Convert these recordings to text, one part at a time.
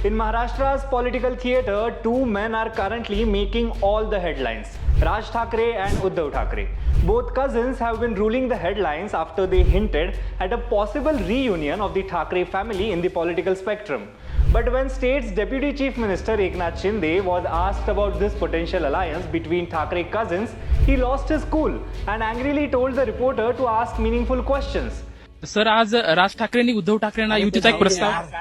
In Maharashtra's political theatre, two men are currently making all the headlines. Raj Thackeray and Uddhav Thackeray. Both cousins have been ruling the headlines after they hinted at a possible reunion of the Thackeray family in the political spectrum. But when state's Deputy Chief Minister Eknath Shinde was asked about this potential alliance between Thackeray cousins, he lost his cool and angrily told the reporter to ask meaningful questions. Sir आज राज ठाकरेंनी उद्धव ठाकरेंना युतीचा एक प्रस्ताव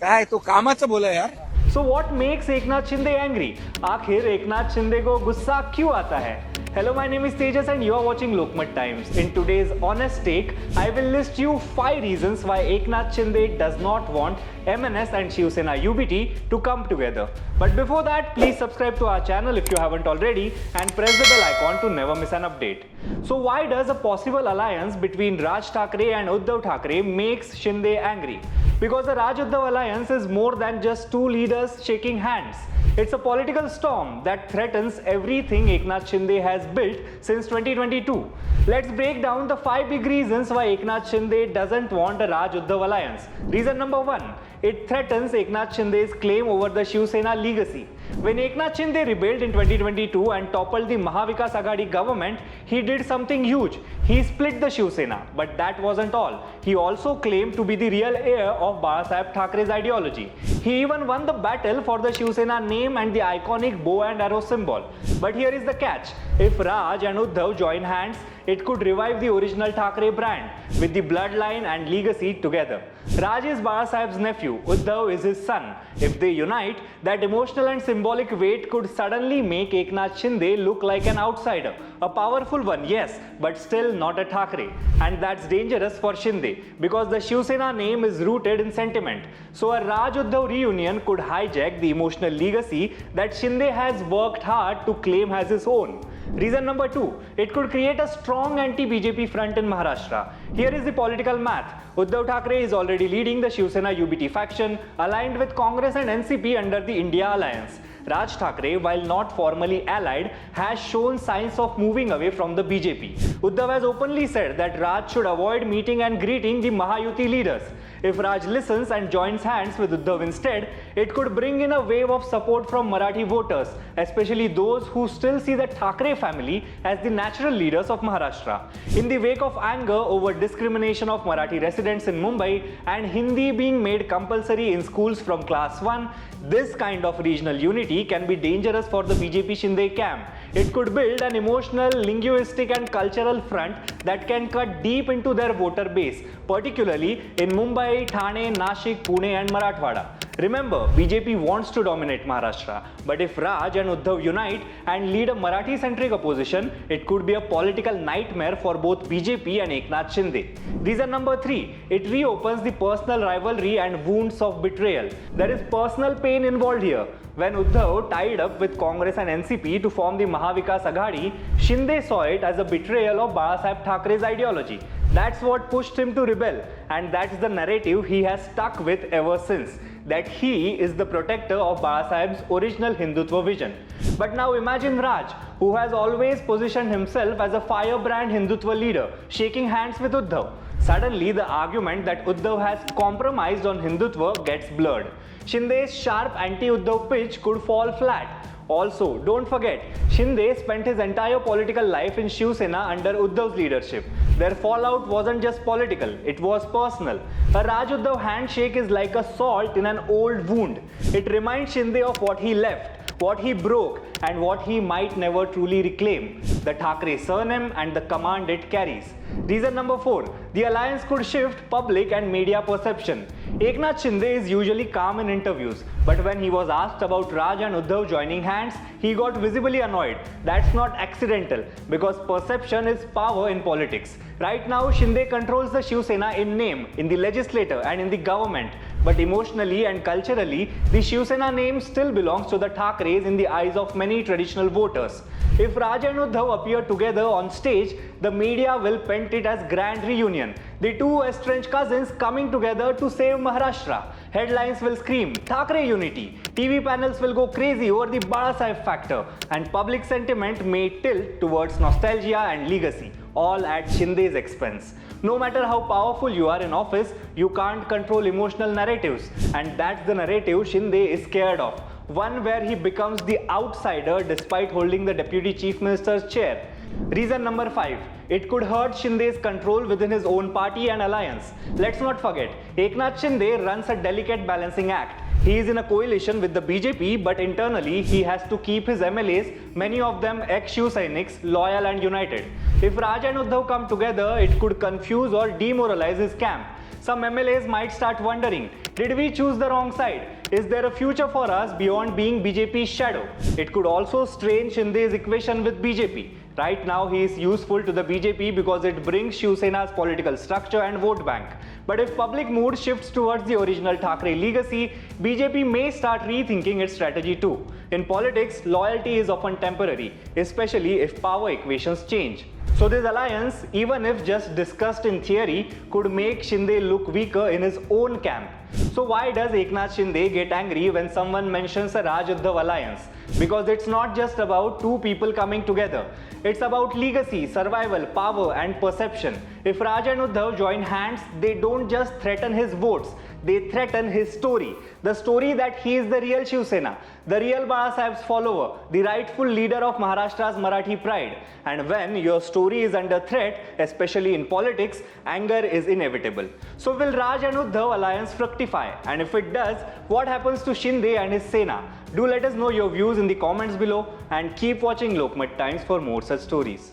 काय तो कामाचं बोला यार. So what makes Eknath Shinde angry? आखिर एकनाथ शिंदे को गुस्सा क्यों आता है? Hello, my name is Tejas and you are watching Lokmat Times. In today's honest take, I will list you 5 reasons why Eknath Shinde does not want MNS and Shiv Sena UBT to come together. But before that, please subscribe to our channel if you haven't already and press the bell icon to never miss an update. So why does a possible alliance between Raj Thackeray and Uddhav Thackeray makes Shinde angry? Because the Raj-Uddhav alliance is more than just two leaders shaking hands. It's a political storm that threatens everything Eknath Shinde has built since 2022. Let's break down the 5 big reasons why Eknath Shinde doesn't want a Raj-Uddhav alliance. Reason number 1. It threatens Eknath Shinde's claim over the Shiv Sena legacy. When Eknath Shinde rebelled in 2022 and toppled the Mahavikas Aghadi government, he did something huge. He split the Shiv Sena. But that wasn't all. He also claimed to be the real heir of Balasaheb Thackeray's ideology. He even won the battle for the Shiv Sena name and the iconic bow and arrow symbol. But here is the catch. If Raj and Uddhav join hands, it could revive the original Thackeray brand with the bloodline and legacy together. Raj is Balasaheb's nephew, Uddhav is his son. If they unite, that emotional and symbolic weight could suddenly make Eknath Shinde look like an outsider. A powerful one, yes, but still not a Thackeray. And that's dangerous for Shinde because the Shiv Sena name is rooted in sentiment. So a Raj-Uddhav reunion could hijack the emotional legacy that Shinde has worked hard to claim as his own. Reason number 2, it could create a strong anti-BJP front in Maharashtra. Here is the political math. Uddhav Thackeray is already leading the Shiv Sena UBT faction, aligned with Congress and NCP under the India Alliance. Raj Thackeray, while not formally allied, has shown signs of moving away from the BJP. Uddhav has openly said that Raj should avoid meeting and greeting the Mahayuti leaders. If Raj listens and joins hands with Uddhav instead, it could bring in a wave of support from Marathi voters, especially those who still see the Thackeray family as the natural leaders of Maharashtra. In the wake of anger over discrimination of Marathi residents in Mumbai and Hindi being made compulsory in schools from class 1, this kind of regional unity can be dangerous for the BJP Shinde camp. It could build an emotional, linguistic and cultural front that can cut deep into their voter base, particularly in Mumbai, Thane, Nashik, Pune and Marathwada. Remember, BJP wants to dominate Maharashtra, but if Raj and Uddhav unite and lead a Marathi-centric opposition, it could be a political nightmare for both BJP and Eknath Shinde. Reason number 3, it reopens the personal rivalry and wounds of betrayal. There is personal pain involved here. When Uddhav tied up with Congress and NCP to form the Mahavikas Aghadi, Shinde saw it as a betrayal of Balasaheb Thackeray's ideology. That's what pushed him to rebel, and that's the narrative he has stuck with ever since, that he is the protector of Balasaheb's original Hindutva vision. But now imagine Raj, who has always positioned himself as a firebrand Hindutva leader, shaking hands with Uddhav. Suddenly, the argument that Uddhav has compromised on Hindutva gets blurred. Shinde's sharp anti-Uddhav pitch could fall flat. Also, don't forget, Shinde spent his entire political life in Shiv Sena under Uddhav's leadership. Their fallout wasn't just political, it was personal. A Raj-Uddhav handshake is like a salt in an old wound. It reminds Shinde of what he left, what he broke, and what he might never truly reclaim, the Thackeray surname and the command it carries. Reason number 4, the alliance could shift public and media perception. Eknath Shinde is usually calm in interviews, but when he was asked about Raj and Uddhav joining hands, he got visibly annoyed. That's not accidental, because perception is power in politics. Right now, Shinde controls the Shiv Sena in name, in the legislature and in the government. But emotionally and culturally, the Shiv Sena name still belongs to the Thackeray's in the eyes of many traditional voters. If Raj and Uddhav appear together on stage, the media will paint it as grand reunion. The two estranged cousins coming together to save Maharashtra. Headlines will scream Thackeray unity. TV panels will go crazy over the Balasaheb factor, and public sentiment may tilt towards nostalgia and legacy, all at Shinde's expense. No matter how powerful you are in office, you can't control emotional narratives, and that's the narrative Shinde is scared of. One where he becomes the outsider despite holding the Deputy Chief Minister's chair. Reason number 5. It could hurt Shinde's control within his own party and alliance. Let's not forget, Eknath Shinde runs a delicate balancing act. He is in a coalition with the BJP, but internally he has to keep his MLAs, many of them ex-Shiv Senics, loyal and united. If Raj and Uddhav come together, it could confuse or demoralize his camp. Some MLAs might start wondering, did we choose the wrong side? Is there a future for us beyond being BJP's shadow? It could also strain Shinde's equation with BJP. Right now he is useful to the BJP because it brings Shiv Sena's political structure and vote bank. But if public mood shifts towards the original Thackeray legacy, BJP may start rethinking its strategy too. In politics, loyalty is often temporary, especially if power equations change. So this alliance, even if just discussed in theory, could make Shinde look weaker in his own camp. So why does Eknath Shinde get angry when someone mentions a Raj-Uddhav alliance? Because it's not just about two people coming together. It's about legacy, survival, power and perception. If Raj and Uddhav join hands, they don't just threaten his votes, they threaten his story. The story that he is the real Shiv Sena, the real Baba Saheb's follower, the rightful leader of Maharashtra's Marathi pride. And when your story is under threat, especially in politics, anger is inevitable. So will Raj and Uddhav alliance fructify? And if it does, what happens to Shinde and his Sena? Do let us know your views in the comments below and keep watching Lokmat Times for more such stories.